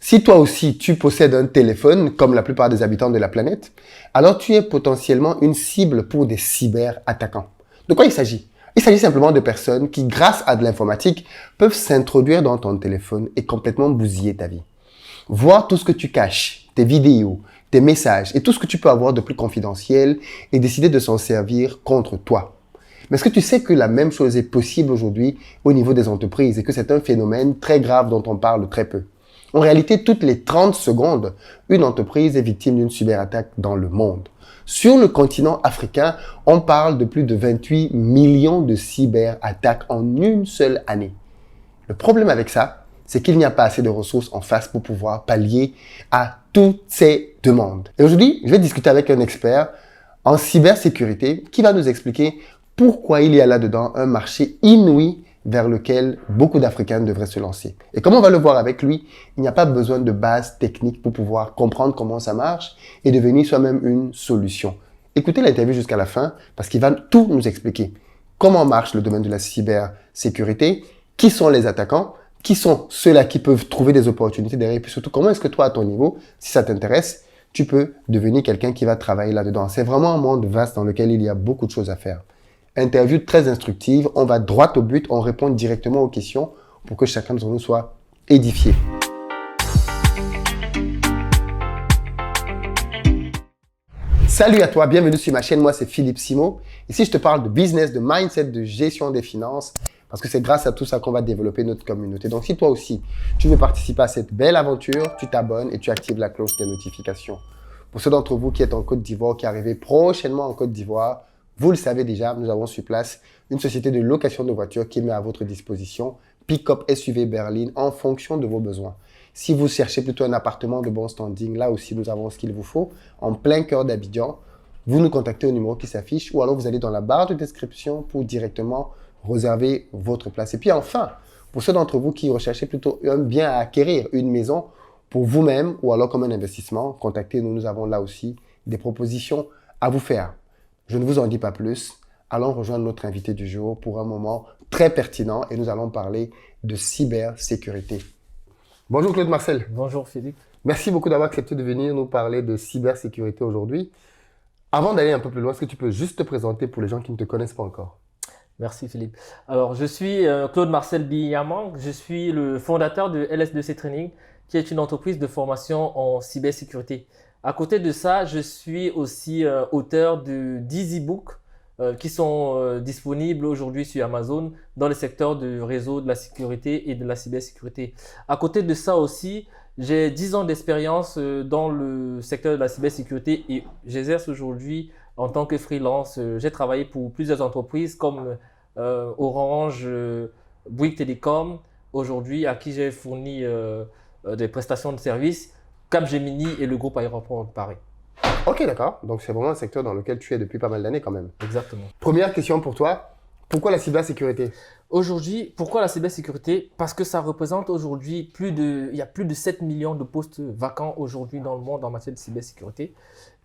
Si toi aussi, tu possèdes un téléphone, comme la plupart des habitants de la planète, alors tu es potentiellement une cible pour des cyberattaquants. De quoi il s'agit? Il s'agit simplement de personnes qui, grâce à de l'informatique, peuvent s'introduire dans ton téléphone et complètement bousiller ta vie. Voir tout ce que tu caches, tes vidéos, tes messages et tout ce que tu peux avoir de plus confidentiel et décider de s'en servir contre toi. Mais est-ce que tu sais que la même chose est possible aujourd'hui au niveau des entreprises et que c'est un phénomène très grave dont on parle très peu? En réalité, toutes les 30 secondes, une entreprise est victime d'une cyberattaque dans le monde. Sur le continent africain, on parle de plus de 28 millions de cyberattaques en une seule année. Le problème avec ça, c'est qu'il n'y a pas assez de ressources en face pour pouvoir pallier à toutes ces demandes. Et aujourd'hui, je vais discuter avec un expert en cybersécurité qui va nous expliquer pourquoi il y a là-dedans un marché inouï vers lequel beaucoup d'Africains devraient se lancer. Et comme on va le voir avec lui, il n'y a pas besoin de base technique pour pouvoir comprendre comment ça marche et devenir soi-même une solution. Écoutez l'interview jusqu'à la fin parce qu'il va tout nous expliquer. Comment marche le domaine de la cybersécurité, qui sont les attaquants, qui sont ceux-là qui peuvent trouver des opportunités derrière, et puis surtout comment est-ce que toi, à ton niveau, si ça t'intéresse, tu peux devenir quelqu'un qui va travailler là-dedans. C'est vraiment un monde vaste dans lequel il y a beaucoup de choses à faire. Interview très instructive, on va droit au but, on répond directement aux questions pour que chacun d'entre nous soit édifié. Salut à toi, bienvenue sur ma chaîne, moi c'est Philippe Simo. Ici je te parle de business, de mindset, de gestion des finances, parce que c'est grâce à tout ça qu'on va développer notre communauté. Donc si toi aussi, tu veux participer à cette belle aventure, tu t'abonnes et tu actives la cloche des notifications. Pour ceux d'entre vous qui êtes en Côte d'Ivoire, qui arrivez prochainement en Côte d'Ivoire, vous le savez déjà, nous avons sur place une société de location de voitures qui met à votre disposition pick-up SUV berline en fonction de vos besoins. Si vous cherchez plutôt un appartement de bon standing, là aussi nous avons ce qu'il vous faut, en plein cœur d'Abidjan, vous nous contactez au numéro qui s'affiche ou alors vous allez dans la barre de description pour directement réserver votre place. Et puis enfin, pour ceux d'entre vous qui recherchez plutôt un bien à acquérir, une maison pour vous-même ou alors comme un investissement, contactez-nous, nous avons là aussi des propositions à vous faire. Je ne vous en dis pas plus. Allons rejoindre notre invité du jour pour un moment très pertinent et nous allons parler de cybersécurité. Bonjour Claude Marcel. Bonjour Philippe. Merci beaucoup d'avoir accepté de venir nous parler de cybersécurité aujourd'hui. Avant d'aller un peu plus loin, est-ce que tu peux juste te présenter pour les gens qui ne te connaissent pas encore? Merci Philippe. Alors, je suis Claude Marcel Biyamang. Je suis le fondateur de LS2C Training, qui est une entreprise de formation en cybersécurité. À côté de ça, je suis aussi auteur de 10 e-books qui sont disponibles aujourd'hui sur Amazon dans le secteur du réseau, de la sécurité et de la cybersécurité. À côté de ça aussi, j'ai 10 ans d'expérience dans le secteur de la cybersécurité et j'exerce aujourd'hui en tant que freelance. J'ai travaillé pour plusieurs entreprises comme Orange, Bouygues Télécom, aujourd'hui à qui j'ai fourni des prestations de services. Capgemini et le groupe Aéroport de Paris. Ok, d'accord. Donc, c'est vraiment un secteur dans lequel tu es depuis pas mal d'années quand même. Exactement. Première question pour toi. Pourquoi la cybersécurité? Aujourd'hui, pourquoi la cybersécurité? Parce que ça représente aujourd'hui il y a plus de 7 millions de postes vacants aujourd'hui dans le monde en matière de cybersécurité.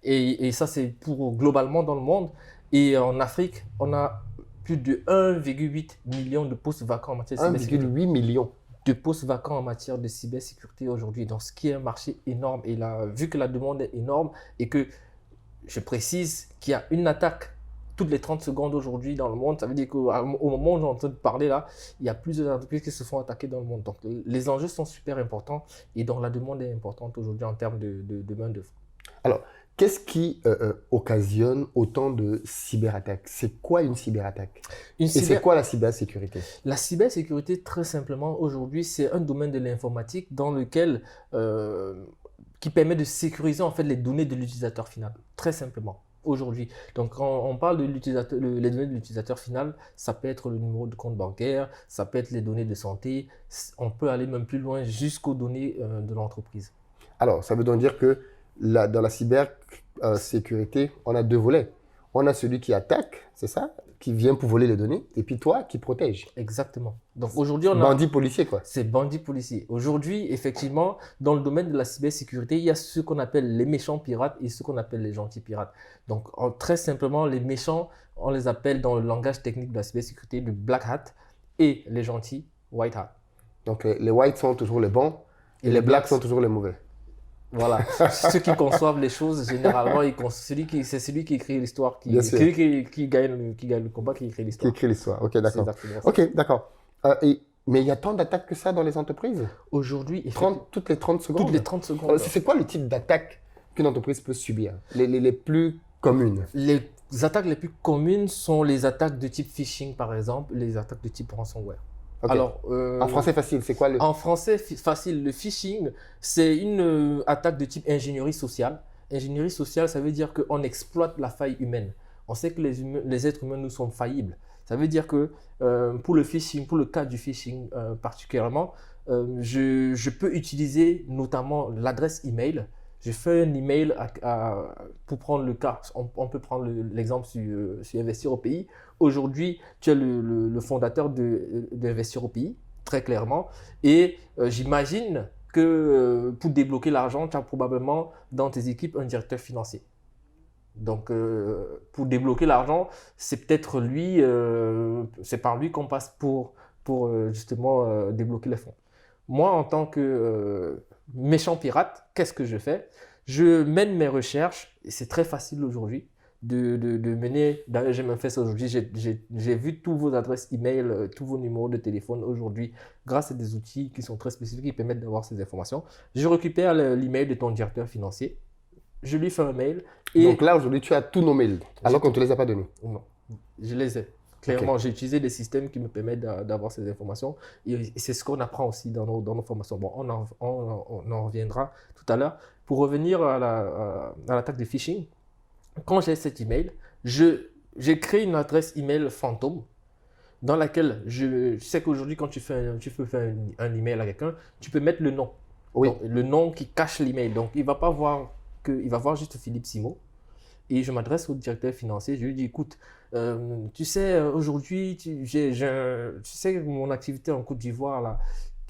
Et ça, c'est pour globalement dans le monde. Et en Afrique, on a plus de 1,8 million de postes vacants en matière de cybersécurité. 1,8 million de postes vacants en matière de cybersécurité aujourd'hui. Donc, ce qui est un marché énorme. Et là, vu que la demande est énorme et que je précise qu'il y a une attaque toutes les 30 secondes aujourd'hui dans le monde, ça veut dire qu'au moment où on est en train de parler là, il y a plusieurs entreprises qui se font attaquer dans le monde. Donc, les enjeux sont super importants et donc la demande est importante aujourd'hui en termes de main-d'œuvre. Alors, qu'est-ce qui occasionne autant de cyberattaques? C'est quoi une cyberattaque? Et c'est quoi la cybersécurité? La cybersécurité, très simplement, aujourd'hui, c'est un domaine de l'informatique dans lequel qui permet de sécuriser en fait les données de l'utilisateur final, très simplement. Aujourd'hui. Donc, quand on parle de l'utilisateur, les données de l'utilisateur final, ça peut être le numéro de compte bancaire, ça peut être les données de santé, on peut aller même plus loin jusqu'aux données de l'entreprise. Alors, ça veut donc dire que dans la cybersécurité, on a deux volets. On a celui qui attaque, c'est ça, qui vient pour voler les données, et puis toi qui protège. Exactement. Donc aujourd'hui, on a... Bandit policier, quoi. C'est bandit policier. Aujourd'hui, effectivement, dans le domaine de la cybersécurité, il y a ce qu'on appelle les méchants pirates et ce qu'on appelle les gentils pirates. Donc, très simplement, les méchants, on les appelle dans le langage technique de la cybersécurité le black hat et les gentils white hat. Donc, les whites sont toujours les bons Et les blacks sont toujours les mauvais. Voilà, ceux qui conçoivent les choses, généralement, c'est celui qui écrit l'histoire, Bien sûr. celui qui gagne le combat, qui écrit Qui l'histoire. écrit l'histoire. Ok, C'est d'accord. exactement ça. Ok, d'accord. Mais il y a tant d'attaques que ça dans les entreprises? Aujourd'hui, Toutes les 30 secondes? toutes les 30 secondes, C'est quoi le type d'attaque qu'une entreprise peut subir? Les plus communes? les attaques les plus communes sont les attaques de type phishing, par exemple, les attaques de type ransomware. Ok. Alors, En français facile, c'est quoi le... en français facile, le phishing, c'est une attaque de type ingénierie sociale. Ingénierie sociale, ça veut dire qu'on exploite la faille humaine. On sait que les êtres humains, nous sommes faillibles. Ça veut dire que pour le phishing, pour le cas du phishing particulièrement, je peux utiliser notamment l'adresse email. Je fais un email pour prendre le cas. On peut prendre l'exemple sur Investir au pays. Aujourd'hui, tu es le fondateur d'Investir au pays, très clairement. Et j'imagine que pour débloquer l'argent, tu as probablement dans tes équipes un directeur financier. Donc, pour débloquer l'argent, c'est peut-être lui, c'est par lui qu'on passe pour justement débloquer les fonds. Moi, en tant que méchant pirate, qu'est-ce que je fais? Je mène mes recherches, et c'est très facile aujourd'hui de mener. D'ailleurs, j'ai même fait ça aujourd'hui. J'ai vu tous vos adresses email, tous vos numéros de téléphone aujourd'hui, grâce à des outils qui sont très spécifiques qui permettent d'avoir ces informations. Je récupère l'email de ton directeur financier, je lui fais un mail. Et Donc là, aujourd'hui, tu as tous nos mails, alors qu'on ne te les a pas donnés. non, je les ai. Clairement, j'ai utilisé des systèmes qui me permettent d'avoir ces informations. Et c'est ce qu'on apprend aussi dans nos formations. Bon, on en reviendra tout à l'heure. Pour revenir à l'attaque de phishing, quand j'ai cet email, j'ai créé une adresse email fantôme dans laquelle je sais qu'aujourd'hui, quand tu peux faire un email à quelqu'un, tu peux mettre le nom. Oui. Donc, le nom qui cache l'email. Donc, il ne va pas voir il va voir juste Philippe Simo. Et je m'adresse au directeur financier, je lui dis, écoute, tu sais, aujourd'hui, tu sais, mon activité en Côte d'Ivoire, là,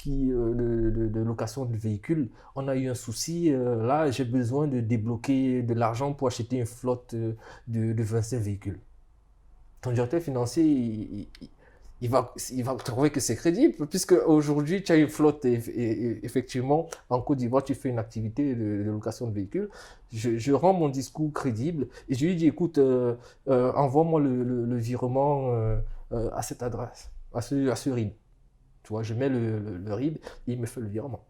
de location de véhicules, on a eu un souci, là, j'ai besoin de débloquer de l'argent pour acheter une flotte de 25 véhicules. Ton directeur financier, il va trouver que c'est crédible, puisque aujourd'hui, tu as une flotte et effectivement, en Côte d'Ivoire, tu fais une activité de location de véhicules. Je rends mon discours crédible et je lui dis, écoute, envoie-moi le virement à cette adresse, à ce RIB. Tu vois, je mets le RIB et il me fait le virement.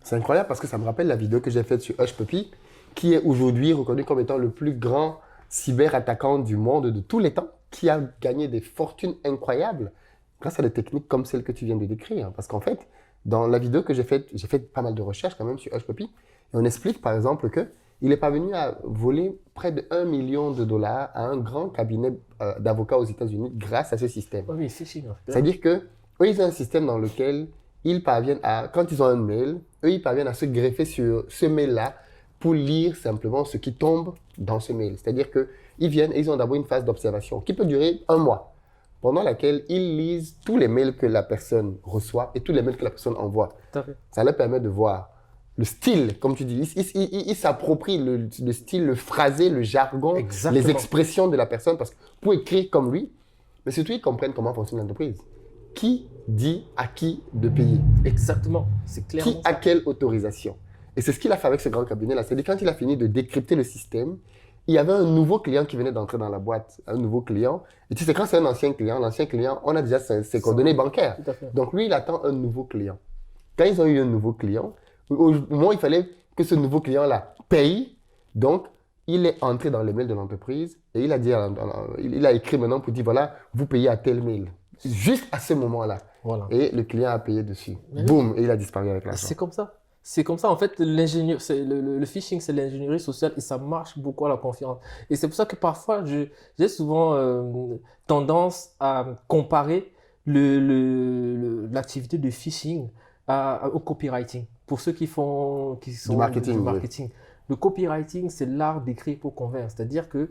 C'est incroyable parce que ça me rappelle la vidéo que j'ai faite sur Hushpuppi, qui est aujourd'hui reconnu comme étant le plus grand cyberattaquant du monde de tous les temps, qui a gagné des fortunes incroyables grâce à des techniques comme celles que tu viens de décrire. Parce qu'en fait, dans la vidéo que j'ai fait pas mal de recherches quand même sur Hushpuppi, et on explique par exemple qu'il est parvenu à voler près de $1 million à un grand cabinet d'avocats aux États-Unis grâce à ce système. Oui, phishing. C'est-à-dire que eux, ils ont un système dans lequel ils parviennent à, quand ils ont un mail, eux, ils parviennent à se greffer sur ce mail-là pour lire simplement ce qui tombe dans ce mail. C'est-à-dire qu'ils viennent et ils ont d'abord une phase d'observation qui peut durer 1 mois, pendant laquelle ils lisent tous les mails que la personne reçoit et tous les mails que la personne envoie. Tout à fait. Ça leur permet de voir le style, comme tu dis. Ils s'approprient le style, le phrasé, le jargon, Exactement. les expressions de la personne parce que pour écrire comme lui, mais surtout ils comprennent comment fonctionne l'entreprise. Qui dit à qui de payer? Exactement, c'est clairement Qui a quelle autorisation? Et c'est ce qu'il a fait avec ce grand cabinet-là. C'est-à-dire quand il a fini de décrypter le système, il y avait un nouveau client qui venait d'entrer dans la boîte, un nouveau client. Et tu sais, quand c'est un ancien client, l'ancien client, on a déjà ses coordonnées bancaires. Tout à fait. Donc lui, il attend un nouveau client. Quand ils ont eu un nouveau client, au moment où il fallait que ce nouveau client-là paye, donc il est entré dans les mails de l'entreprise et il a dit, il a écrit maintenant pour dire, voilà, vous payez à tel mail. Juste à ce moment-là. Voilà. Et le client a payé dessus. Oui. Boum, et il a disparu avec l'argent. C'est comme ça. C'est comme ça. En fait, le phishing, c'est l'ingénierie sociale et ça marche beaucoup à la confiance. Et c'est pour ça que parfois, j'ai souvent tendance à comparer l'activité de phishing au copywriting. Pour ceux qui sont Du marketing. du marketing. Le copywriting, c'est l'art d'écrire pour convaincre. C'est-à-dire que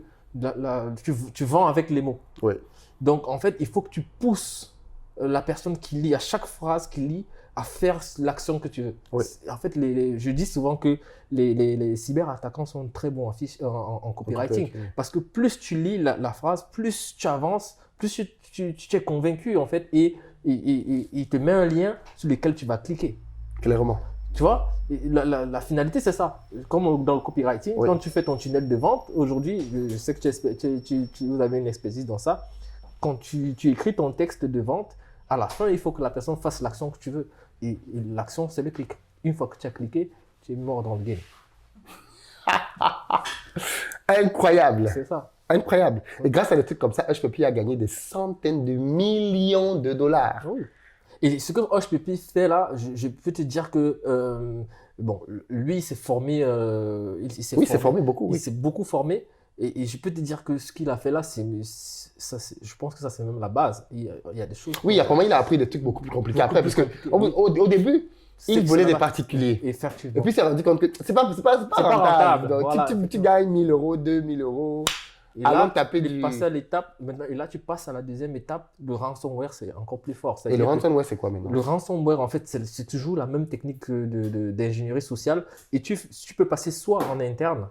tu vends avec les mots. Oui. Donc, en fait, il faut que tu pousses la personne qui lit, à chaque phrase qu'il lit, à faire l'action que tu veux. Oui. En fait, je dis souvent que les cyberattaquants sont très bons en copywriting. Parce que plus tu lis la phrase, plus tu avances, plus tu es convaincu, en fait, et il te met un lien sur lequel tu vas cliquer. Clairement. Tu vois, et la finalité, c'est ça. Comme dans le copywriting, Oui. quand tu fais ton tunnel de vente, aujourd'hui, je sais que vous avez une expertise dans ça. Quand tu écris ton texte de vente, à la fin, il faut que la personne fasse l'action que tu veux. Et l'action, c'est le clic. Une fois que tu as cliqué, tu es mort dans le game. Incroyable. C'est ça. Incroyable. Et grâce à des trucs comme ça, HPP a gagné des centaines de millions de dollars. Oui. Et ce que HPP fait là, je peux te dire que bon, lui, il s'est formé. Il Oui, il s'est formé beaucoup. Il Oui. s'est beaucoup formé. Et je peux te dire que ce qu'il a fait là, je pense que ça, c'est même la base. Il y a des choses. Oui, apparemment, il a appris des trucs beaucoup plus compliqués Beaucoup après. plus Parce que compliqués, au début, il volait des particuliers. Effectivement. Et puis, il s'est rendu compte que c'est pas pas rentable. Donc, Voilà, tu gagnes 1000 euros, 2000 euros. Et Avant là, de taper il est du... passé à l'étape, maintenant, et là, tu passes à la deuxième étape. Le ransomware, c'est encore plus fort. Et le ransomware, c'est quoi maintenant? Le ransomware, en fait, c'est toujours la même technique d'ingénierie sociale. Et tu peux passer soit en interne,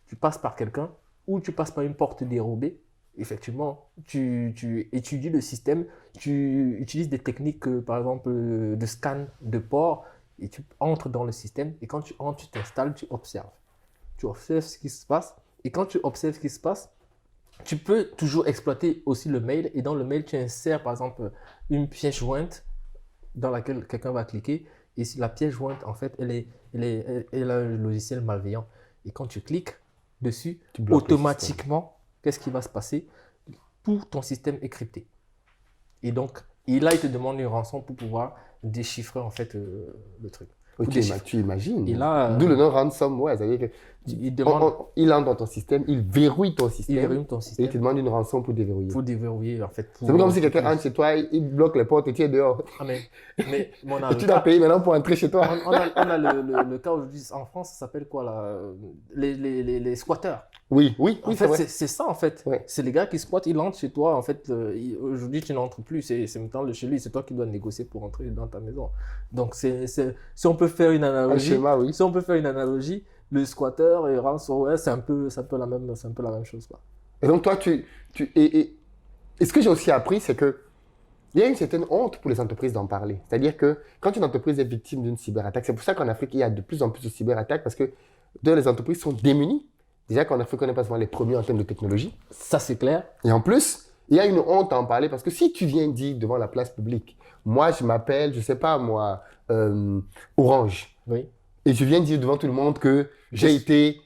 tu passes par quelqu'un, ou tu passes par une porte dérobée. Effectivement, tu étudies le système, tu utilises des techniques, par exemple, de scan de port, et tu entres dans le système. Et quand tu entres, tu t'installes, tu observes. Tu observes ce qui se passe. Et quand tu observes ce qui se passe, tu peux toujours exploiter aussi le mail. Et dans le mail, tu insères, par exemple, une pièce jointe dans laquelle quelqu'un va cliquer. Et la pièce jointe, en fait, elle a un logiciel malveillant. Et quand tu cliques dessus, automatiquement, qu'est-ce qui va se passer? Tout ton système est crypté. Et donc, là, il te demande une rançon pour pouvoir déchiffrer, en fait, le truc. Oui, tu imagines. Et là, d'où le nom ransomware. C'est-à-dire que il entre dans ton système, il verrouille ton système. Et il te demande une rançon pour déverrouiller. Pour déverrouiller, en fait. C'est comme si quelqu'un entre chez toi, il bloque les portes et tu es dehors. Ah, mais et tu dois payer maintenant pour entrer chez toi. On a le cas aujourd'hui en France, ça s'appelle quoi là? Les squatteurs. Oui, en fait, c'est ça en fait. Ouais. C'est les gars qui squattent, ils entrent chez toi. En fait, aujourd'hui, tu n'entres plus. C'est maintenant le chez lui. C'est toi qui dois négocier pour entrer dans ta maison. Donc, si on peut faire une analogie, si on peut faire une analogie, le squatteur et ransomware, c'est un peu la même chose, quoi. Et donc, toi, et ce que j'ai aussi appris, c'est que il y a une certaine honte pour les entreprises d'en parler. C'est-à-dire que quand une entreprise est victime d'une cyberattaque, c'est pour ça qu'en Afrique, il y a de plus en plus de cyberattaques parce que les entreprises sont démunies. Déjà qu'en Afrique, on n'est pas souvent les premiers en termes de technologie. Ça, c'est clair. Et en plus, il y a une honte à en parler parce que si tu viens dire devant la place publique, moi, je m'appelle, je sais pas moi, Orange. Oui. Et je viens dire devant tout le monde que j'ai été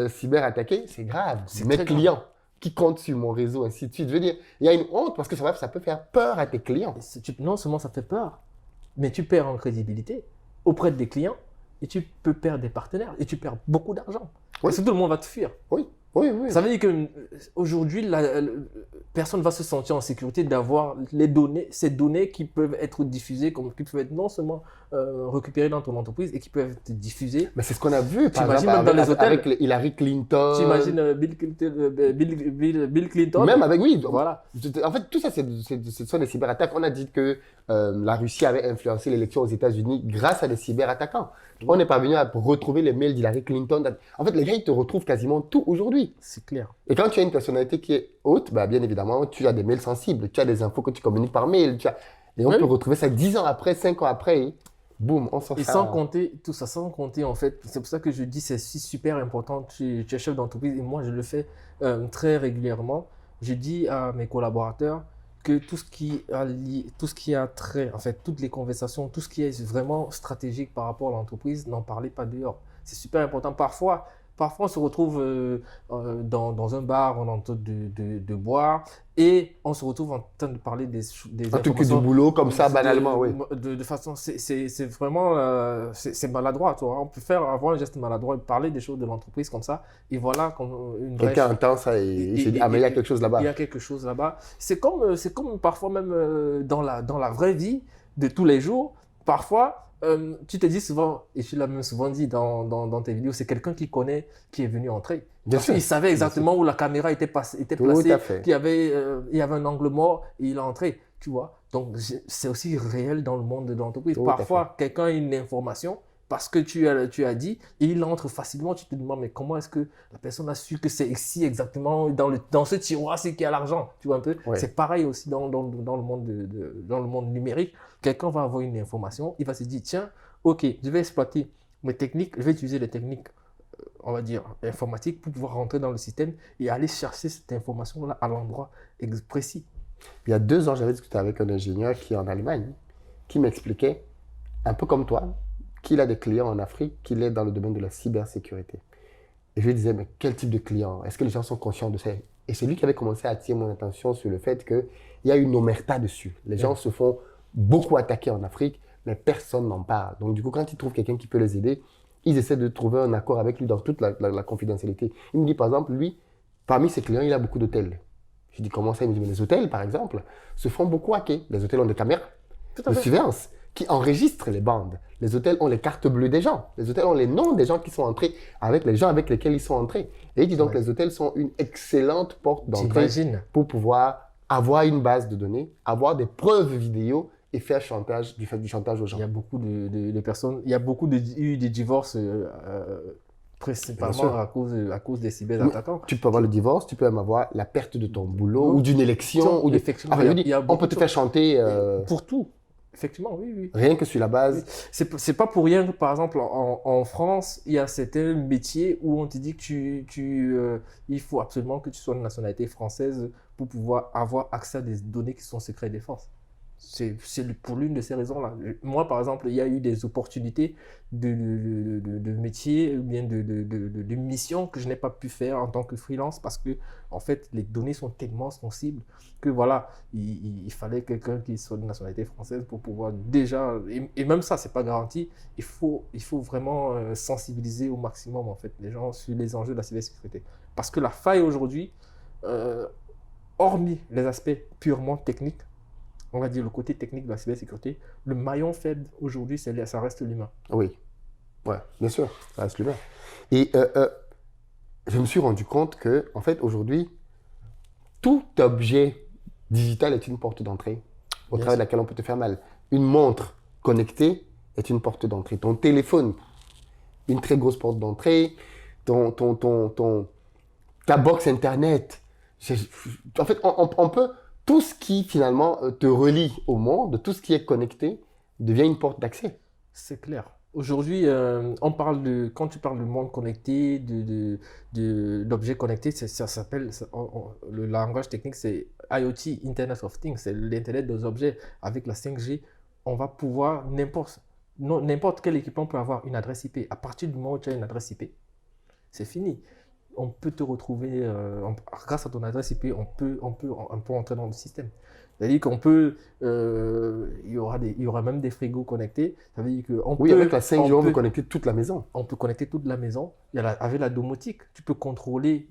cyberattaqué, c'est grave. C'est mes clients qui comptent sur mon réseau, ainsi de suite. Je veux dire, il y a une honte parce que ça peut faire peur à tes clients. Non seulement ça fait peur, mais tu perds en crédibilité auprès des clients et tu peux perdre des partenaires et tu perds beaucoup d'argent. Parce que tout le monde va te fuir. Oui. Ça veut dire qu'aujourd'hui, personne ne va se sentir en sécurité d'avoir ces données qui peuvent être diffusées, qui peuvent être non seulement récupérées dans ton entreprise et qui peuvent être diffusées. Mais c'est ce qu'on a vu, par exemple, même dans les hôtels, avec Hillary Clinton. Tu imagines Bill Clinton. Même avec, oui. Voilà. En fait, tout ça, ce sont des cyberattaques. On a dit que la Russie avait influencé l'élection aux États-Unis grâce à des cyberattaquants. On est parvenu à retrouver les mails d'Hillary Clinton. En fait, les gars, ils te retrouvent quasiment tout aujourd'hui. C'est clair. Et quand tu as une personnalité qui est haute, bah, bien évidemment, tu as des mails sensibles, tu as des infos que tu communiques par mail. Et on peut retrouver ça 10 ans après, 5 ans après. Et boum, on s'en sort. Et sans compter, tout ça, sans compter, en fait, c'est pour ça que je dis c'est super important. Tu es chef d'entreprise et moi, je le fais très régulièrement. Je dis à mes collaborateurs que tout ce qui a trait, en fait, toutes les conversations, tout ce qui est vraiment stratégique par rapport à l'entreprise, n'en parlez pas dehors. C'est super important. Parfois, on se retrouve dans un bar, on est en train de boire et on se retrouve en train de parler des un truc du boulot comme ça, banalement, oui. De façon, c'est vraiment, c'est maladroit, tu vois. On peut avoir un geste maladroit et parler des choses de l'entreprise comme ça. Et voilà, quelqu'un entend ça et il se dit, ah mais il y a quelque chose là-bas. Il y a quelque chose là-bas. C'est comme parfois même dans la vraie vie de tous les jours, parfois, tu te dis souvent, et tu l'as même souvent dit dans tes vidéos, c'est quelqu'un qui connaît, qui est venu entrer. Parce qu'il savait exactement où la caméra était placée, qu'il y avait un angle mort et il est entré, tu vois. Donc, c'est aussi réel dans le monde de l'entreprise. Parfois, quelqu'un a une information parce que tu as dit et il entre facilement. Tu te demandes, mais comment est-ce que la personne a su que c'est ici exactement, dans ce tiroir-ci qu'il y a l'argent, tu vois un peu. C'est pareil aussi dans le monde numérique. Quelqu'un va avoir une information, il va se dire, tiens, ok, je vais exploiter mes techniques, je vais utiliser les techniques, on va dire, informatiques pour pouvoir rentrer dans le système et aller chercher cette information-là à l'endroit précis. Il y a 2 ans, j'avais discuté avec un ingénieur qui est en Allemagne, qui m'expliquait, un peu comme toi, qu'il a des clients en Afrique, qu'il est dans le domaine de la cybersécurité. Et je lui disais, mais quel type de client? Est-ce que les gens sont conscients de ça? Et c'est lui qui avait commencé à attirer mon attention sur le fait qu'il y a une omerta dessus. Les gens se font beaucoup attaquer en Afrique, mais personne n'en parle. Donc du coup, quand ils trouvent quelqu'un qui peut les aider, ils essaient de trouver un accord avec lui dans toute la confidentialité. Il me dit, par exemple, lui, parmi ses clients, il a beaucoup d'hôtels. Je dis, comment ça? Il me dit, mais les hôtels, par exemple, se font beaucoup hacker. Les hôtels ont des caméras de surveillance qui enregistrent les bandes. Les hôtels ont les cartes bleues des gens. Les hôtels ont les noms des gens qui sont entrés avec les gens avec lesquels ils sont entrés. Et il dit donc que les hôtels sont une excellente porte d'entrée pour pouvoir avoir une base de données, avoir des preuves vidéo et faire du chantage aux gens. Il y a beaucoup de personnes, il y a beaucoup de divorces principalement à cause des cyberattaquants. Tu peux avoir le divorce, tu peux même avoir la perte de ton boulot ou d'une élection. Effectivement, on peut te faire chanter... Pour tout. Effectivement, oui. Rien que sur la base. Oui. C'est pas pour rien que, par exemple, en France, il y a certains métiers où on te dit que il faut absolument que tu sois de nationalité française pour pouvoir avoir accès à des données qui sont secret défense. C'est pour l'une de ces raisons-là. Moi, par exemple, il y a eu des opportunités de métiers ou bien de missions que je n'ai pas pu faire en tant que freelance parce que, en fait, les données sont tellement sensibles que voilà, il fallait quelqu'un qui soit de nationalité française pour pouvoir déjà, et même ça, c'est pas garanti, il faut vraiment sensibiliser au maximum, en fait, les gens sur les enjeux de la cybersécurité. Parce que la faille aujourd'hui, hormis les aspects purement techniques, on va dire le côté technique de la cybersécurité, le maillon faible aujourd'hui, ça reste l'humain. Oui, ouais, bien sûr, ça reste l'humain. Et je me suis rendu compte que, en fait, aujourd'hui, tout objet digital est une porte d'entrée au travers de laquelle on peut te faire mal. Une montre connectée est une porte d'entrée. Ton téléphone, une très grosse porte d'entrée. Ta box Internet. En fait, on peut... Tout ce qui, finalement, te relie au monde, tout ce qui est connecté, devient une porte d'accès. C'est clair. Aujourd'hui, quand tu parles de monde connecté, d'objets connectés, ça s'appelle, le langage technique, c'est IoT, Internet of Things, c'est l'Internet des objets. Avec la 5G, on va pouvoir, n'importe quel équipement peut avoir une adresse IP. À partir du moment où tu as une adresse IP, c'est fini. On peut te retrouver, grâce à ton adresse IP, on peut entrer dans le système. C'est-à-dire qu'on peut, il y aura même des frigos connectés. Ça veut dire avec la 5G, on peut connecter toute la maison. On peut connecter toute la maison. Avec la domotique, tu peux contrôler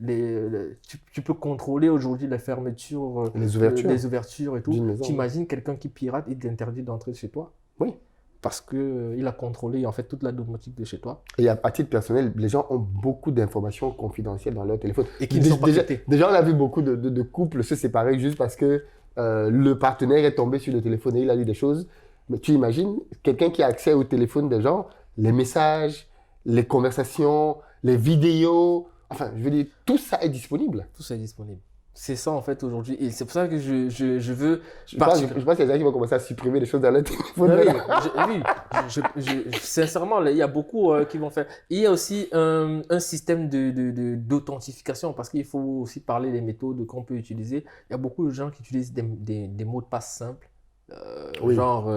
tu peux contrôler aujourd'hui les fermetures, les ouvertures et tout. Tu imagines quelqu'un qui pirate, il t'interdit d'entrer chez toi. Oui. Parce qu'il a contrôlé en fait toute la domotique de chez toi. Et à titre personnel, les gens ont beaucoup d'informations confidentielles dans leur téléphone. Et qui ne sont pas traitées. Déjà, on a vu beaucoup de couples se séparer juste parce que le partenaire est tombé sur le téléphone et il a lu des choses. Mais tu imagines, quelqu'un qui a accès au téléphone des gens, les messages, les conversations, les vidéos, enfin, je veux dire, tout ça est disponible. Tout ça est disponible. C'est ça en fait aujourd'hui et c'est pour ça que je veux... Je pense qu'il y a des gens qui vont commencer à supprimer des choses dans leur téléphone. Sincèrement, il y a beaucoup qui vont faire. Il y a aussi un système d'authentification parce qu'il faut aussi parler des méthodes qu'on peut utiliser. Il y a beaucoup de gens qui utilisent des mots de passe simples. Genre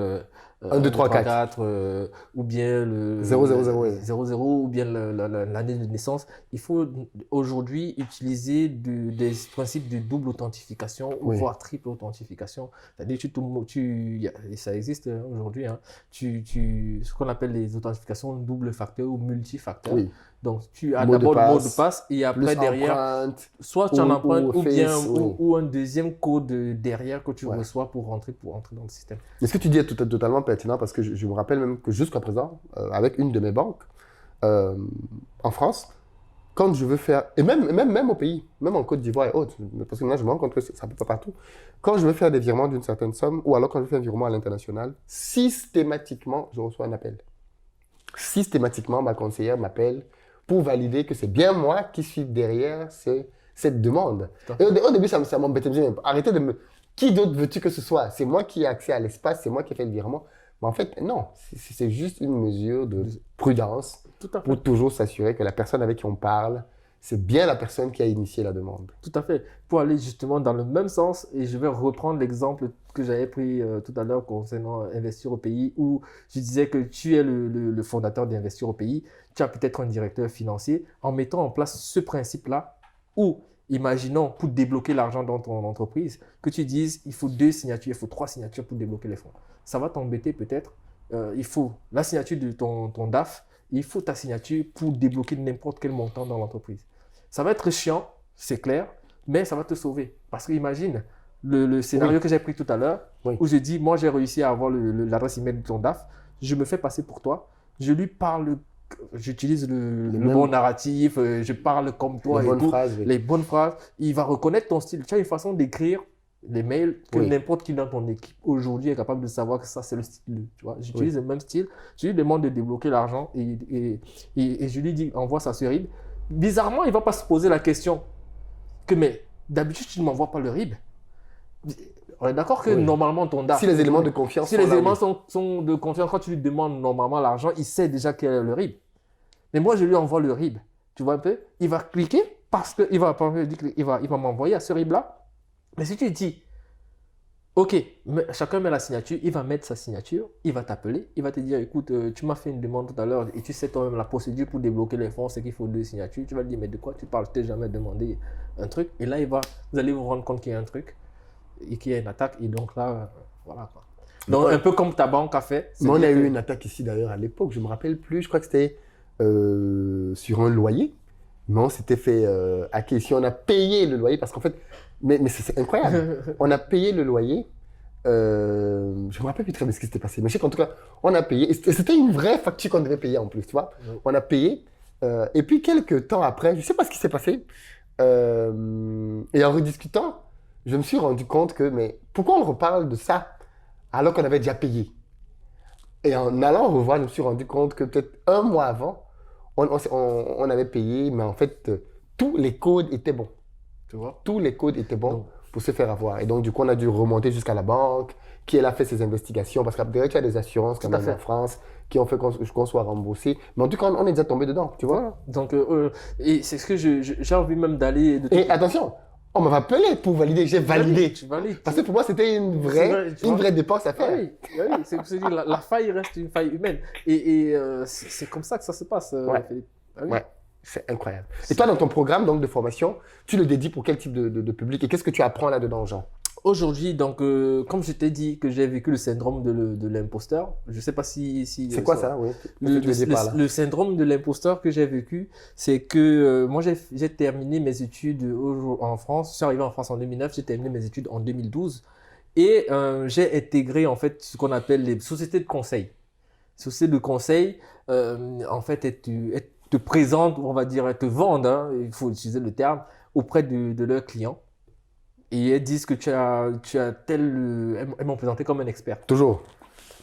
1, 2, 3, 4 ou bien le 00 ou bien l'année de naissance. Il faut aujourd'hui utiliser des principes de double authentification ou voire triple authentification. C'est-à-dire ça existe aujourd'hui, hein, ce qu'on appelle les authentifications double facteur ou multifacteur. Oui. Donc, tu as d'abord le mot de passe et après derrière, soit tu en empruntes ou un deuxième code derrière que tu reçois pour entrer dans le système. Et ce que tu dis est totalement pertinent parce que je me rappelle même que jusqu'à présent, avec une de mes banques en France, quand je veux faire, et même au pays, même en Côte d'Ivoire et autres, parce que là je me rends compte que ça ne peut pas partout, quand je veux faire des virements d'une certaine somme ou alors quand je veux faire un virement à l'international, systématiquement, je reçois un appel. Systématiquement, ma conseillère m'appelle pour valider que c'est bien moi qui suis derrière cette demande. Et au début, ça m'embêtait. Arrêtez de me... Qui d'autre veux-tu que ce soit? C'est moi qui ai accès à l'espace, c'est moi qui ai fait le virement. Mais en fait, non, c'est juste une mesure de prudence Tout à fait. pour toujours s'assurer que la personne avec qui on parle, c'est bien la personne qui a initié la demande. Tout à fait. Pour aller justement dans le même sens, et je vais reprendre l'exemple que j'avais pris tout à l'heure concernant Investir au pays, où je disais que tu es le fondateur d'Investir au pays, tu as peut-être un directeur financier, en mettant en place ce principe-là, où, imaginons, pour débloquer l'argent dans ton entreprise, que tu dises, il faut 2 signatures, il faut 3 signatures pour débloquer les fonds. Ça va t'embêter peut-être. Il faut la signature de ton DAF, il faut ta signature pour débloquer n'importe quel montant dans l'entreprise. Ça va être chiant, c'est clair, mais ça va te sauver. Parce que imagine le scénario que j'ai pris tout à l'heure, où je dis, moi j'ai réussi à avoir l'adresse email de ton DAF, je me fais passer pour toi, je lui parle, j'utilise le bon narratif, je parle comme toi, les bonnes phrases, il va reconnaître ton style. Tu as une façon d'écrire les mails que n'importe qui dans ton équipe aujourd'hui est capable de savoir que ça c'est le style. Tu vois, j'utilise le même style, je lui demande de débloquer l'argent et je lui dis, envoie ça sur RIB. Bizarrement, il ne va pas se poser la question que, mais d'habitude, tu ne m'envoies pas le RIB. On est d'accord que normalement, ton DAF... Si les éléments de confiance si les éléments sont de confiance, quand tu lui demandes normalement l'argent, il sait déjà quel est le RIB. Mais moi, je lui envoie le RIB. Tu vois un peu? Il va cliquer parce qu'il va m'envoyer à ce RIB-là. Mais si tu dis, OK, chacun met la signature, il va mettre sa signature, il va t'appeler, il va te dire, écoute, tu m'as fait une demande tout à l'heure et tu sais toi-même la procédure pour débloquer les fonds, c'est qu'il faut 2 signatures. Tu vas lui dire, mais de quoi tu parles? Je t'ai jamais demandé un truc. Et là, vous allez vous rendre compte qu'il y a un truc et qu'il y a une attaque. Et donc là, voilà quoi. Donc un peu comme ta banque a fait. Mais on a eu une attaque ici d'ailleurs à l'époque, je ne me rappelle plus, je crois que c'était sur un loyer. Non, c'était fait hacker ici. On a payé le loyer parce qu'en fait, mais c'est incroyable. On a payé le loyer. Je ne me rappelle plus très bien ce qui s'était passé. Mais je sais qu'en tout cas, on a payé. Et c'était une vraie facture qu'on devait payer en plus, tu vois. On a payé. Et puis, quelques temps après, je ne sais pas ce qui s'est passé. Et en rediscutant, je me suis rendu compte que, mais pourquoi on reparle de ça alors qu'on avait déjà payé? Et en allant revoir, je me suis rendu compte que peut-être un mois avant, on avait payé, mais en fait, tous les codes étaient bons. Tu vois? Tous les codes étaient bons pour se faire avoir. Et donc, du coup, on a dû remonter jusqu'à la banque, qui elle a fait ses investigations, parce qu'après, tu as des assurances quand même en France qui ont fait qu'on soit remboursé. Mais en tout cas, on est déjà tombé dedans, tu vois? Donc, et c'est ce que j'ai envie même d'aller... Et attention, on m'a appelé pour valider, j'ai validé. Tu valides. Parce que pour moi, c'était une vraie dépense à faire. Oui, c'est ce que je dis, la faille reste une faille humaine. Et c'est comme ça que ça se passe, Philippe. Ouais. C'est incroyable. Et toi, dans ton programme donc, de formation, tu le dédies pour quel type de public et qu'est-ce que tu apprends là-dedans aux gens? Aujourd'hui, donc, comme je t'ai dit que j'ai vécu le syndrome de l'imposteur, je ne sais pas si c'est quoi ça, oui? Le syndrome de l'imposteur que j'ai vécu, c'est que moi, j'ai terminé mes études en France. Je suis arrivé en France en 2009, j'ai terminé mes études en 2012 et j'ai intégré en fait ce qu'on appelle les sociétés de conseil. Sociétés de conseil, en fait, te présentent, on va dire, elles te vendent, hein, il faut utiliser le terme, auprès de leurs clients. Et elles disent que tu as elles m'ont présenté comme un expert. Toujours.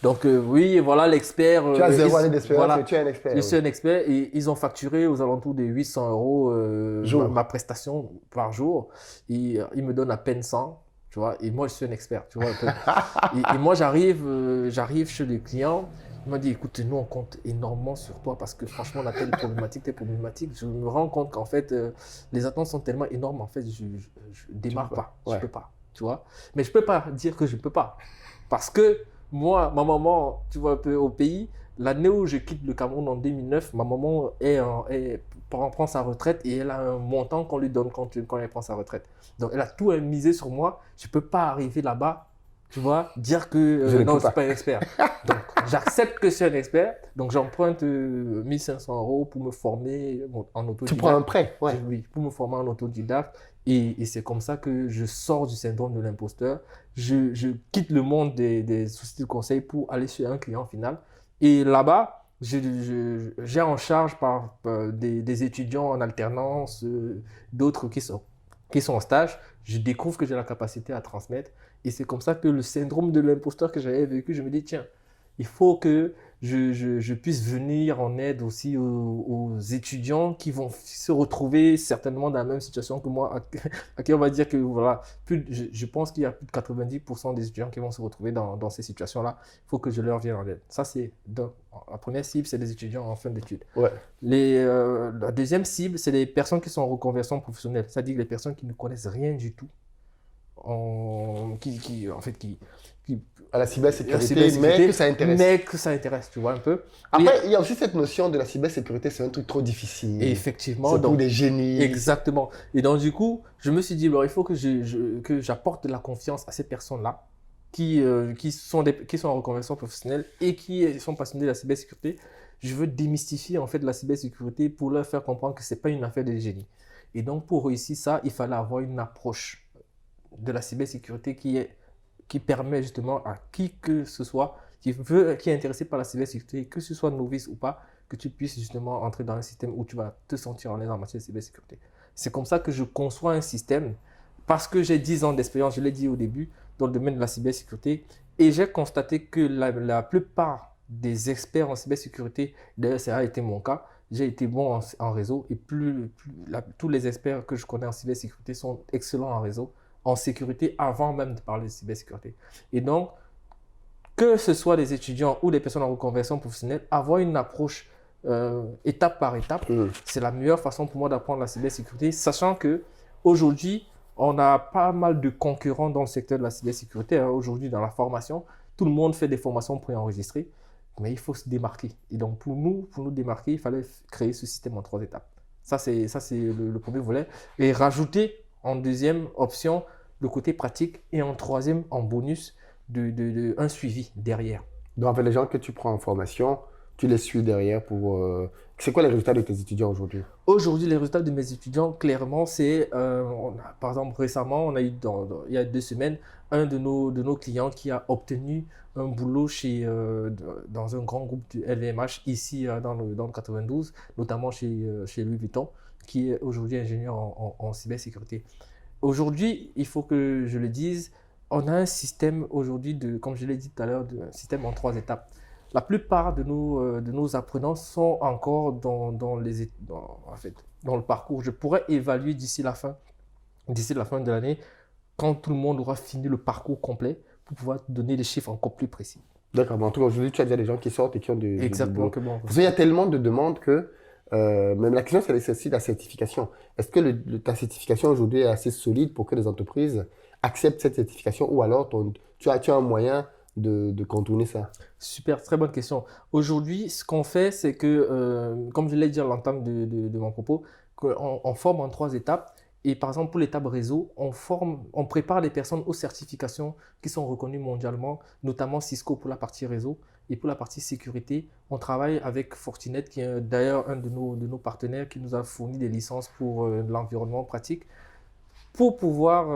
Donc oui, voilà l'expert. Tu as 0 année d'expérience, voilà, tu es un expert. Je suis un expert et ils ont facturé aux alentours de 800 € ma prestation par jour. Et ils me donnent à peine 100, tu vois. Et moi, je suis un expert, tu vois. et moi, j'arrive chez les clients. Il m'a dit, écoute, nous, on compte énormément sur toi parce que franchement, on a telle problématique. Je me rends compte qu'en fait, les attentes sont tellement énormes. En fait, je démarre pas. Je peux pas, tu vois. Mais je peux pas dire que je peux pas. Parce que moi, ma maman, tu vois, un peu au pays, l'année où je quitte le Cameroun en 2009, ma maman prend sa retraite et elle a un montant qu'on lui donne quand elle prend sa retraite. Donc, elle a tout misé sur moi. Je peux pas arriver là-bas. Tu vois, dire que non, je suis pas un expert. Donc, j'accepte que je suis un expert. Donc, j'emprunte 1500 € pour me former en autodidacte. Tu prends un prêt? Oui, pour me former en autodidacte. Et c'est comme ça que je sors du syndrome de l'imposteur. Je quitte le monde des sociétés de conseil pour aller chez un client final. Et là-bas, j'ai en charge des étudiants en alternance, d'autres qui sont en stage. Je découvre que j'ai la capacité à transmettre. Et c'est comme ça que le syndrome de l'imposteur que j'avais vécu, je me dis, tiens, il faut que je puisse venir en aide aussi aux étudiants qui vont se retrouver certainement dans la même situation que moi, à qui on va dire que voilà, je pense qu'il y a plus de 90% des étudiants qui vont se retrouver dans ces situations-là. Il faut que je leur vienne en aide. Ça, la première cible, c'est les étudiants en fin d'études. Ouais. La deuxième cible, c'est les personnes qui sont en reconversion professionnelle, c'est-à-dire les personnes qui ne connaissent rien du tout, qui À la la cybersécurité, mais que ça intéresse. mais que ça intéresse, tu vois un peu. Après, il y a aussi cette notion de la cybersécurité, c'est un truc trop difficile. Et effectivement, C'est pour des génies. exactement. Et donc, du coup, je me suis dit, alors, il faut que que j'apporte de la confiance à ces personnes-là qui sont en reconversion professionnelle et qui sont passionnés de la cybersécurité. Je veux démystifier, en fait, la cybersécurité pour leur faire comprendre que ce n'est pas une affaire de génie. Et donc, pour réussir ça, il fallait avoir une approche de la cybersécurité qui permet justement à qui que ce soit qui est intéressé par la cybersécurité, que ce soit novice ou pas, que tu puisses justement entrer dans un système où tu vas te sentir en l'aise en matière de cybersécurité. C'est comme ça que je conçois un système, parce que j'ai 10 ans d'expérience, je l'ai dit au début, dans le domaine de la cybersécurité, et j'ai constaté que la plupart des experts en cybersécurité, d'ailleurs ça a été mon cas, j'ai été bon en réseau, et tous les experts que je connais en cybersécurité sont excellents en réseau, en sécurité, avant même de parler de cybersécurité. Et donc, que ce soit les étudiants ou les personnes en reconversion professionnelle, avoir une approche étape par étape, c'est la meilleure façon pour moi d'apprendre la cybersécurité, sachant que aujourd'hui, on a pas mal de concurrents dans le secteur de la cybersécurité. Aujourd'hui, dans la formation, tout le monde fait des formations préenregistrées, mais il faut se démarquer. Et donc, pour nous démarquer, il fallait créer ce système en 3 étapes. Ça, c'est le premier volet. Et rajouter en deuxième option le côté pratique et en troisième, en bonus, un suivi derrière. Donc, en fait, les gens que tu prends en formation, tu les suis derrière pour... C'est quoi les résultats de tes étudiants aujourd'hui? Aujourd'hui, les résultats de mes étudiants, clairement, c'est... par exemple, récemment, on a eu, il y a 2 semaines, un de nos clients qui a obtenu un boulot dans un grand groupe du LVMH ici dans le 92, notamment chez Louis Vuitton, qui est aujourd'hui ingénieur en cybersécurité. Aujourd'hui, il faut que je le dise, on a un système aujourd'hui, comme je l'ai dit tout à l'heure, un système en 3 étapes. La plupart de nos apprenants sont encore dans le parcours. Je pourrais évaluer d'ici la fin de l'année, quand tout le monde aura fini le parcours complet, pour pouvoir donner des chiffres encore plus précis. D'accord, mais en tout cas, aujourd'hui, tu as déjà des gens qui sortent et qui ont Exactement. Parce qu'il y a tellement de demandes que même la question, c'est aussi la certification. Est-ce que ta certification aujourd'hui est assez solide pour que les entreprises acceptent cette certification, ou alors tu as un moyen de contourner ça? Super, très bonne question. Aujourd'hui, ce qu'on fait, c'est que, comme je l'ai dit à l'entame de mon propos, on forme en 3 étapes. Et par exemple, pour l'étape réseau, on prépare les personnes aux certifications qui sont reconnues mondialement, notamment Cisco pour la partie réseau. Et pour la partie sécurité, on travaille avec Fortinet, qui est d'ailleurs un de nos partenaires qui nous a fourni des licences pour l'environnement pratique. Pour pouvoir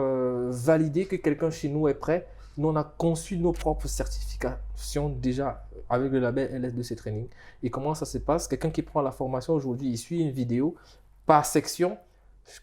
valider que quelqu'un chez nous est prêt, nous on a conçu nos propres certifications déjà avec le label LS2C Training. Et comment ça se passe? Quelqu'un qui prend la formation aujourd'hui, il suit une vidéo par section.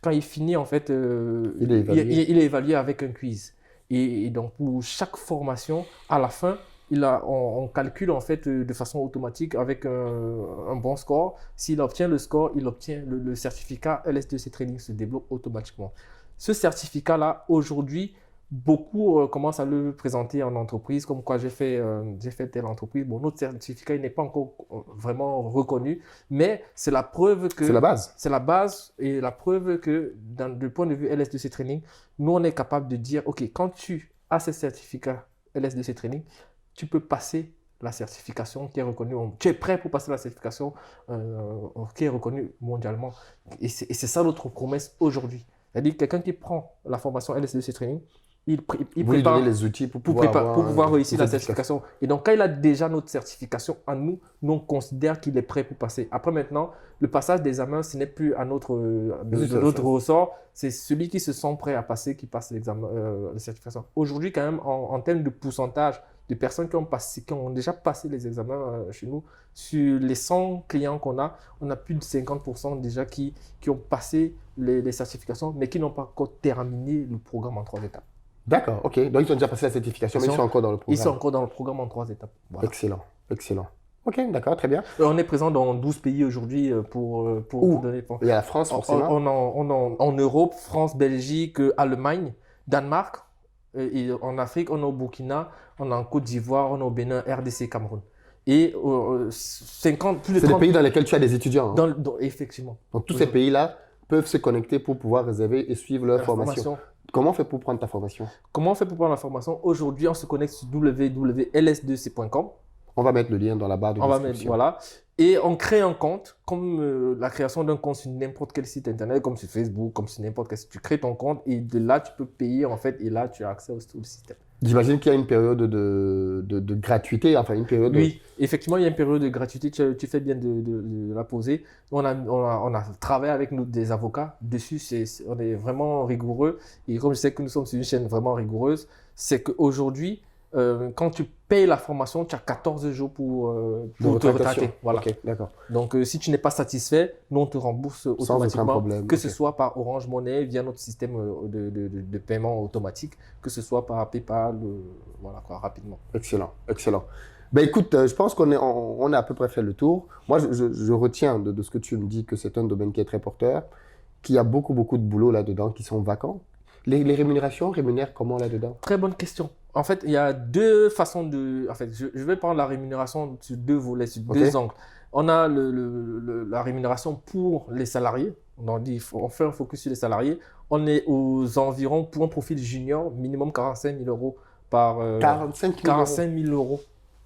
Quand il finit, en fait, il est évalué avec un quiz. Et donc, pour chaque formation, à la fin, on calcule en fait de façon automatique avec un bon score. S'il obtient le score, il obtient le certificat LS2C Training se débloque automatiquement. Ce certificat-là, aujourd'hui, beaucoup commencent à le présenter en entreprise, comme quoi j'ai fait telle entreprise. Bon, notre certificat n'est pas encore vraiment reconnu, mais c'est la preuve que... C'est la base. C'est la base et la preuve que, du point de vue LS2C Training, nous, on est capable de dire, OK, quand tu as ce certificat LS2C Training, tu peux passer la certification qui est reconnue. Tu es prêt pour passer la certification qui est reconnue mondialement. Et c'est ça notre promesse aujourd'hui. C'est-à-dire quelqu'un qui prend la formation LS2C Training, il vous lui donnez les outils pour pouvoir réussir la certification. Et donc, quand il a déjà notre certification à nous, on considère qu'il est prêt pour passer. Après, maintenant, le passage d'examen, ce n'est plus à notre ressort. C'est celui qui se sent prêt à passer qui passe l'examen, la certification. Aujourd'hui, quand même, en termes de pourcentage de personnes qui ont déjà passé les examens chez nous, sur les 100 clients qu'on a, on a plus de 50% déjà qui ont passé les certifications, mais qui n'ont pas encore terminé le programme en 3 étapes. D'accord, ok. Donc, ils ont déjà passé la certification, mais ils sont encore dans le programme. Ils sont encore dans le programme en 3 étapes. Voilà. Excellent, excellent. Ok, d'accord, très bien. On est présent dans 12 pays aujourd'hui Où? pour donner. Il y a la France, forcément. En Europe, France, Belgique, Allemagne, Danemark. Et en Afrique, on est au Burkina, on est en Côte d'Ivoire, on est au Bénin, RDC, Cameroun. Et 50, plus de C'est des 30 pays dans lesquels tu as des étudiants, hein. effectivement. Donc, tous ces pays-là peuvent se connecter pour pouvoir réserver et suivre leur La formation. formation. Comment on fait pour prendre ta formation? Comment on fait pour prendre la formation? Aujourd'hui, on se connecte sur www.ls2c.com. On va mettre le lien dans la barre de On va mettre, description. voilà. Et on crée un compte, comme la création d'un compte sur n'importe quel site internet, comme sur Facebook, comme sur n'importe quel site. Tu crées ton compte et de là, tu peux payer en fait. Et là, tu as accès au système. J'imagine qu'il y a une période de gratuité, enfin une période. Oui, effectivement, il y a une période de gratuité. Tu fais bien de la poser. On a travaillé avec des avocats dessus. On est vraiment rigoureux. Et comme je sais que nous sommes sur une chaîne vraiment rigoureuse, c'est qu'aujourd'hui, quand tu payes la formation, tu as 14 jours pour te retraiter. Voilà. Ok, d'accord. Donc, si tu n'es pas satisfait, nous, on te rembourse Sans aucun automatiquement, problème. que ce Ok. soit par Orange Money, via notre système de paiement automatique, que ce soit par PayPal, voilà quoi, rapidement. Excellent, excellent. Ben écoute, je pense on a à peu près fait le tour. Moi, je retiens de ce que tu me dis que c'est un domaine qui est très porteur, qu'il y a beaucoup, beaucoup de boulot là-dedans qui sont vacants. Les rémunérations rémunèrent comment là-dedans? Très bonne question. En fait, il y a deux façons de... En fait, je vais prendre la rémunération sur deux volets, sur deux angles. On a la rémunération pour les salariés. On fait un focus sur les salariés. On est aux environs, pour un profil junior, minimum 45 000 euros par... 45 000 45 000 euros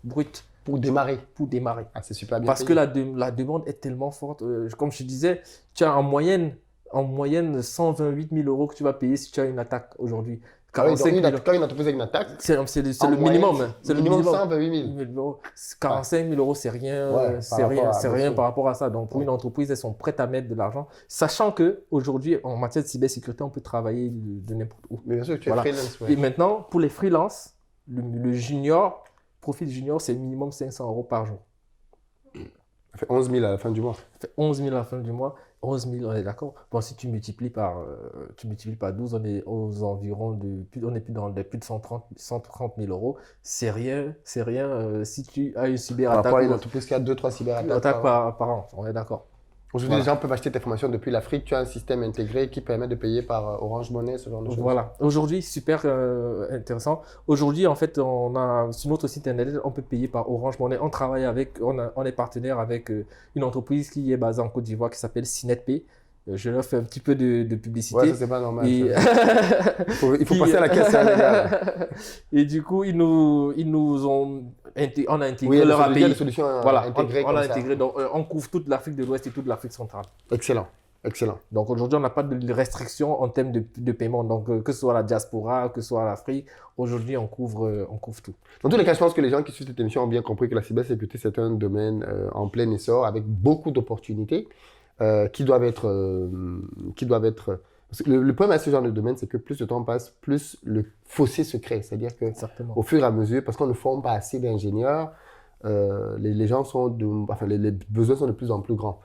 brut pour démarrer. pour démarrer. Ah, c'est super bien Parce payé. que la demande est tellement forte. Comme je te disais, tu as en moyenne 128 000 euros que tu vas payer si tu as une attaque aujourd'hui. Ah oui, donc 45 000 quand une entreprise a une attaque, c'est en le moyenne, minimum. C'est le minimum. 128 000. 45 000 euros, c'est rien, Ouais, c'est rien par rapport à ça. Donc, pour une entreprise, elles sont prêtes à mettre de l'argent, sachant qu'aujourd'hui, en matière de cybersécurité, on peut travailler de n'importe où. Mais bien sûr, tu es Voilà. freelance. Et maintenant, pour les freelances, le junior, profil junior, c'est minimum 500 euros par jour. Ça fait 11 000 à la fin du mois. Ça fait 11 000 à la fin du mois. 11 000, on est d'accord. Bon, si tu multiplies par 12, on est aux environs on est plus dans plus de 130 000 euros. C'est rien, si tu as une Par cyberattaque. rapport à une entreprise qui a 2-3 cyberattaques par an, on est d'accord. Aujourd'hui, Voilà. les gens peuvent acheter tes formations depuis l'Afrique. Tu as un système intégré qui permet de payer par Orange Money, ce genre de choses. Voilà. Aujourd'hui, super intéressant. Aujourd'hui, en fait, sur notre site internet, on peut payer par Orange Money. On est partenaire avec une entreprise qui est basée en Côte d'Ivoire qui s'appelle CNETP. Je leur fais un petit peu de publicité. Ouais, ça, c'est pas normal. Et... Il faut passer à la caisse, hein, les gars. Et du coup, on a intégré Oui, leur il y a des API. solutions Voilà, intégrées on comme a ça. intégré. Donc, on couvre toute l'Afrique de l'Ouest et toute l'Afrique centrale. Excellent, excellent. Donc aujourd'hui, on n'a pas de restrictions en termes de paiement. Donc que ce soit la diaspora, que ce soit l'Afrique, aujourd'hui, on couvre tout. Dans tous les cas, je pense que les gens qui suivent cette émission ont bien compris que la cybersécurité, c'est un domaine en plein essor avec beaucoup d'opportunités qui doivent être... Parce que le problème à ce genre de domaine, c'est que plus le temps passe, plus le fossé se crée. C'est-à-dire que Certainement. au fur et à mesure, parce qu'on ne forme pas assez d'ingénieurs, les gens les besoins sont de plus en plus grands.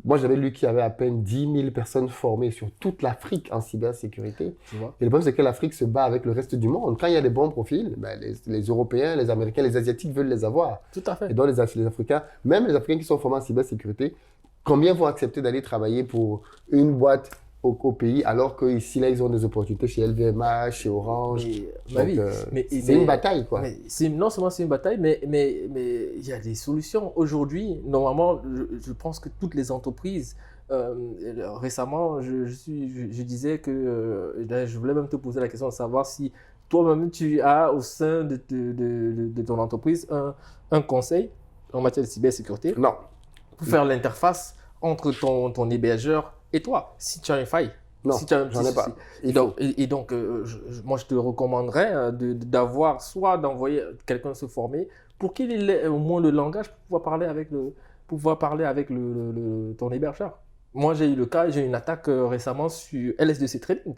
Moi, j'avais lu qu'il y avait à peine 10 000 personnes formées sur toute l'Afrique en cybersécurité. Tu vois? Et le problème, c'est que l'Afrique se bat avec le reste du monde. Quand il y a des bons profils, ben, les Européens, les Américains, les Asiatiques veulent les avoir. Tout à fait. Et donc, les Africains, même les Africains qui sont formés en cybersécurité, combien vont accepter d'aller travailler pour une boîte au pays, alors qu'ici, là, ils ont des opportunités chez LVMH, chez Orange. Bah Donc, oui, c'est une bataille, quoi. Non seulement c'est une bataille, mais il y a des solutions. Aujourd'hui, normalement, je pense que toutes les entreprises, récemment, je disais que je voulais même te poser la question de savoir si toi-même tu as au sein de ton entreprise un conseil en matière de cybersécurité Non. pour faire l'interface entre ton hébergeur et toi, si tu as une faille. Non, si tu as un j'en ai pas. Donc, moi, je te recommanderais d'envoyer quelqu'un se former pour qu'il ait au moins le langage pour pouvoir parler avec ton hébergeur. Moi, j'ai eu le cas, j'ai eu une attaque récemment sur LS2C Trading.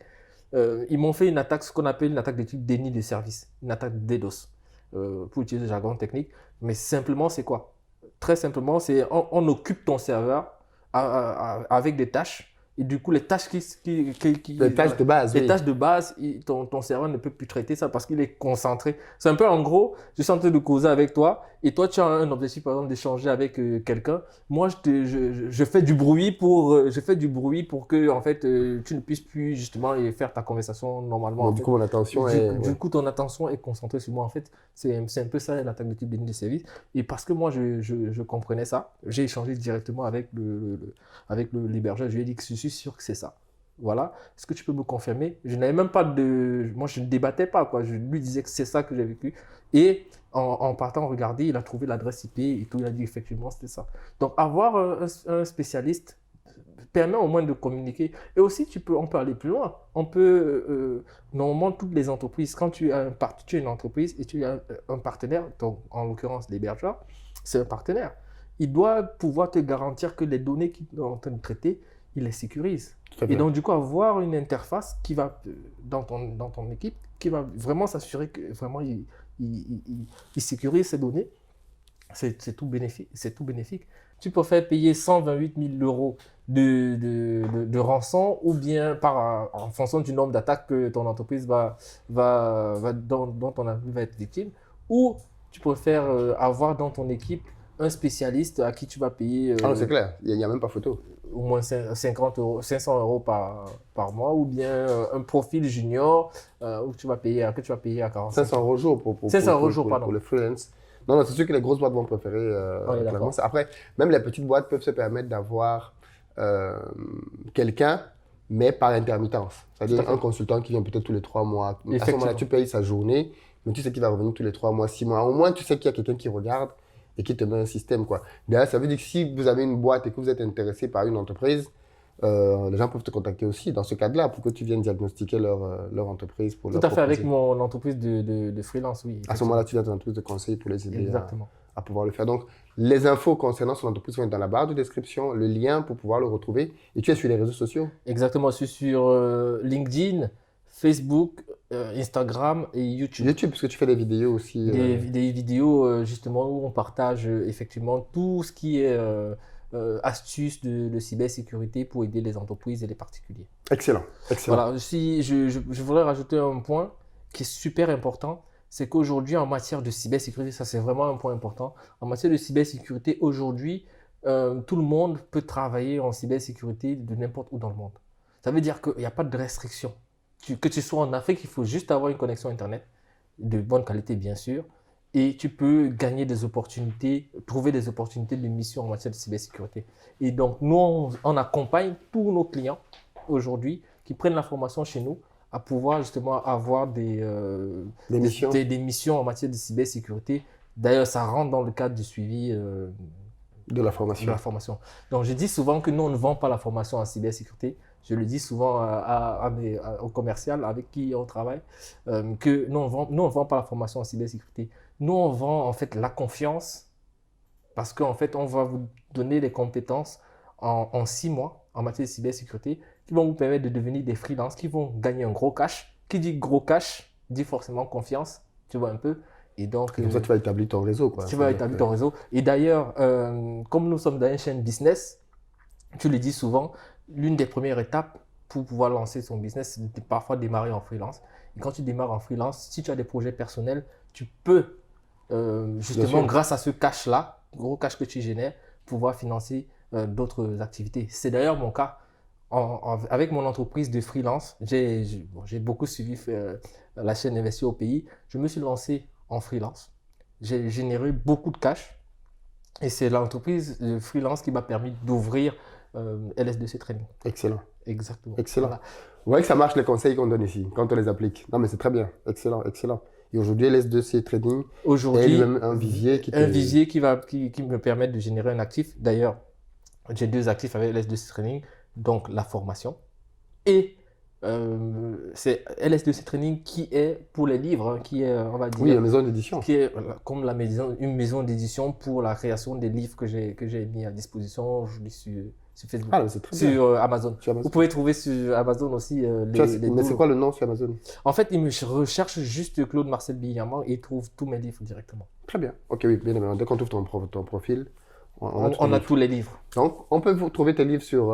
Ils m'ont fait une attaque, ce qu'on appelle une attaque de type déni de service, une attaque DDoS, pour utiliser le jargon technique. Mais simplement, c'est quoi? Très simplement, c'est on occupe ton serveur avec des tâches. Et du coup, les tâches les tâches de base, les tâches de base, ton serveur ne peut plus traiter ça parce qu'il est concentré. C'est un peu en gros, je suis en train de causer avec toi et toi tu as un objectif par exemple d'échanger avec quelqu'un, moi je fais du bruit pour que en fait tu ne puisses plus justement faire ta conversation normalement. Bon, En du fait. coup, mon attention Du, est... du ouais. coup, ton attention est concentrée sur moi. En fait, c'est un peu ça l'attaque de type de service. Et parce que moi, je comprenais ça, j'ai échangé directement avec avec l'hébergeur. Je lui ai dit que je suis sûr que c'est ça. Voilà. Est-ce que tu peux me confirmer? Je n'avais même pas de. Moi, je ne débattais pas, quoi. Je lui disais que c'est ça que j'ai vécu. Et en partant regarder, il a trouvé l'adresse IP et tout. Il a dit effectivement, c'était ça. Donc, avoir un spécialiste permet au moins de communiquer. Et aussi, on peut aller plus loin. On peut, normalement, toutes les entreprises, quand tu as tu es une entreprise et tu as un partenaire, donc en l'occurrence l'hébergeur, c'est un partenaire. Il doit pouvoir te garantir que les données qu'il est en train de traiter, il les sécurise. Tout à Et fait. donc, du coup, avoir une interface qui va, dans ton équipe, qui va vraiment s'assurer que vraiment il sécurise ces données, c'est tout bénéfique. C'est tout bénéfique. Tu peux faire payer 128 000 euros de rançon ou bien en fonction du nombre d'attaques que ton entreprise dont ton entreprise va être victime. Ou tu préfères avoir dans ton équipe un spécialiste à qui tu vas payer Ah non, c'est clair, il n'y a même pas photo. au moins 50 euros, 500 euros par mois ou bien un profil junior que tu vas payer à 45 500 euros jour pour 500 euros jour, pardon. pour le freelance. Non, non, c'est sûr que les grosses boîtes vont préférer On est clairement d'accord. ça. Après, même les petites boîtes peuvent se permettre d'avoir quelqu'un, mais par intermittence. Tout C'est-à-dire à fait. un consultant qui vient peut-être tous les 3 mois. À ce Effectivement. moment-là, tu payes sa journée, mais tu sais qu'il va revenir tous les 3 mois, 6 mois. Au moins, tu sais qu'il y a quelqu'un qui regarde et qui te met un système, quoi. D'ailleurs, ça veut dire que si vous avez une boîte et que vous êtes intéressé par une entreprise, les gens peuvent te contacter aussi dans ce cadre-là pour que tu viennes diagnostiquer leur entreprise pour Tout leur à fait, avec proposer. mon entreprise de freelance, oui. À ce moment-là, tu viens dans une entreprise de conseil pour les aider Exactement. à pouvoir le faire. Donc, les infos concernant son entreprise vont être dans la barre de description, le lien pour pouvoir le retrouver. Et tu es sur les réseaux sociaux. Exactement, je suis sur LinkedIn, Facebook, Instagram et YouTube. YouTube, parce que tu fais des vidéos aussi. Des vidéos justement où on partage effectivement tout ce qui est astuces de cybersécurité pour aider les entreprises et les particuliers. Excellent, excellent. Voilà, si je voudrais rajouter un point qui est super important, c'est qu'aujourd'hui en matière de cybersécurité, ça c'est vraiment un point important, en matière de cybersécurité, aujourd'hui, tout le monde peut travailler en cybersécurité de n'importe où dans le monde. Ça veut dire qu'il n'y a pas de restriction. Que tu sois en Afrique, il faut juste avoir une connexion Internet, de bonne qualité bien sûr, et tu peux gagner des opportunités, trouver des opportunités de mission en matière de cybersécurité. Et donc, nous, on accompagne tous nos clients aujourd'hui qui prennent la formation chez nous à pouvoir justement avoir des missions. des missions en matière de cybersécurité. D'ailleurs, ça rentre dans le cadre du suivi De la formation. de la formation. Donc, je dis souvent que nous, on ne vend pas la formation en cybersécurité. Je le dis souvent au commercial avec qui on travaille, que nous, on ne vend pas la formation en cybersécurité. Nous, on vend en fait la confiance parce qu'en fait, on va vous donner les compétences en 6 mois en matière de cybersécurité qui vont vous permettre de devenir des freelances qui vont gagner un gros cash. Qui dit gros cash dit forcément confiance, tu vois un peu. Et donc, Comme ça, tu vas établir ton réseau, quoi. tu vas établir ton réseau. Et d'ailleurs, comme nous sommes dans une chaîne business, tu le dis souvent, l'une des premières étapes pour pouvoir lancer son business, c'est de parfois démarrer en freelance. Et quand tu démarres en freelance, si tu as des projets personnels, tu peux justement, grâce à ce cash-là, gros cash que tu génères, pouvoir financer d'autres activités. C'est d'ailleurs mon cas. Avec mon entreprise de freelance, j'ai beaucoup suivi la chaîne Investir au pays. Je me suis lancé en freelance. J'ai généré beaucoup de cash. Et c'est l'entreprise de freelance qui m'a permis d'ouvrir LS2C Training. Excellent. Exactement. Excellent. Voilà. Vous voyez que ça marche les conseils qu'on donne ici, quand on les applique. Non, mais c'est très bien. Excellent, excellent. Et aujourd'hui, LS2C Trading Aujourd'hui, est lui-même un vivier qui un vivier qui me permet de générer un actif. D'ailleurs, j'ai 2 actifs avec LS2C Training, donc la formation et c'est LS2C Training qui est pour les livres, hein, qui est, on va dire, oui, la maison d'édition. qui est comme une maison d'édition pour la création des livres que j'ai mis à disposition aujourd'hui sur Facebook, Ah, c'est très bien. sur Amazon. Sur Amazon. Vous pouvez trouver sur Amazon aussi les Mais c'est quoi le nom sur Amazon? En fait, ils me recherchent juste Claude Marcel Billamant et ils trouvent tous mes livres directement. Très bien. Ok, oui, bien évidemment. Dès qu'on trouve ton profil, On a tous les livres. Donc, on peut vous trouver tes livres sur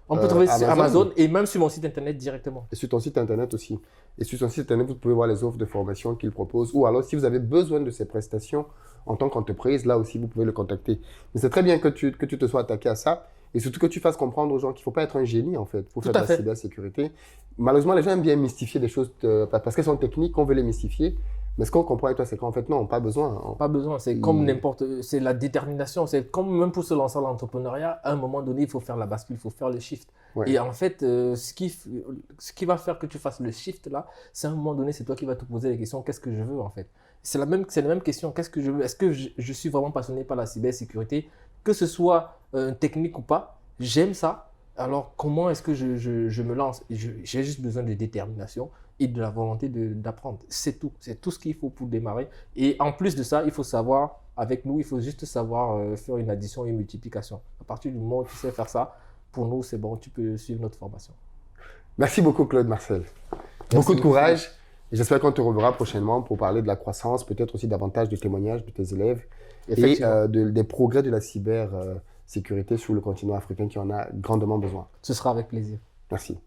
On peut trouver sur Amazon et même sur mon site internet directement. Et sur ton site internet aussi. Et sur ton site internet, vous pouvez voir les offres de formation qu'il propose. Ou alors, si vous avez besoin de ces prestations en tant qu'entreprise, là aussi, vous pouvez le contacter. Mais c'est très bien que tu te sois attaqué à ça. Et surtout que tu fasses comprendre aux gens qu'il ne faut pas être un génie, en fait, pour faire de la cybersécurité. Malheureusement, les gens aiment bien mystifier des choses parce qu'elles sont techniques, qu'on veut les mystifier. Mais ce qu'on comprend avec toi, c'est qu'en fait, non, pas besoin. Pas besoin, c'est comme n'importe... C'est la détermination, c'est comme même pour se lancer dans l'entrepreneuriat, à un moment donné, il faut faire la bascule, il faut faire le shift. Ouais. Et en fait, ce qui va faire que tu fasses le shift là, c'est à un moment donné, c'est toi qui vas te poser les questions, qu'est-ce que je veux en fait? C'est la même question, qu'est-ce que je veux? Est-ce que je suis vraiment passionné par la cybersécurité? Que ce soit technique ou pas, j'aime ça. Alors, comment est-ce que je me lance? J'ai juste besoin de détermination et de la volonté d'apprendre. C'est tout. C'est tout ce qu'il faut pour démarrer. Et en plus de ça, il faut savoir, avec nous, il faut juste savoir faire une addition et une multiplication. À partir du moment où tu sais faire ça, pour nous, c'est bon, tu peux suivre notre formation. Merci beaucoup, Claude Marcel. Beaucoup de courage. Et j'espère qu'on te reverra prochainement pour parler de la croissance, peut-être aussi davantage de témoignages de tes élèves et des progrès de la cybersécurité sur le continent africain qui en a grandement besoin. Ce sera avec plaisir. Merci.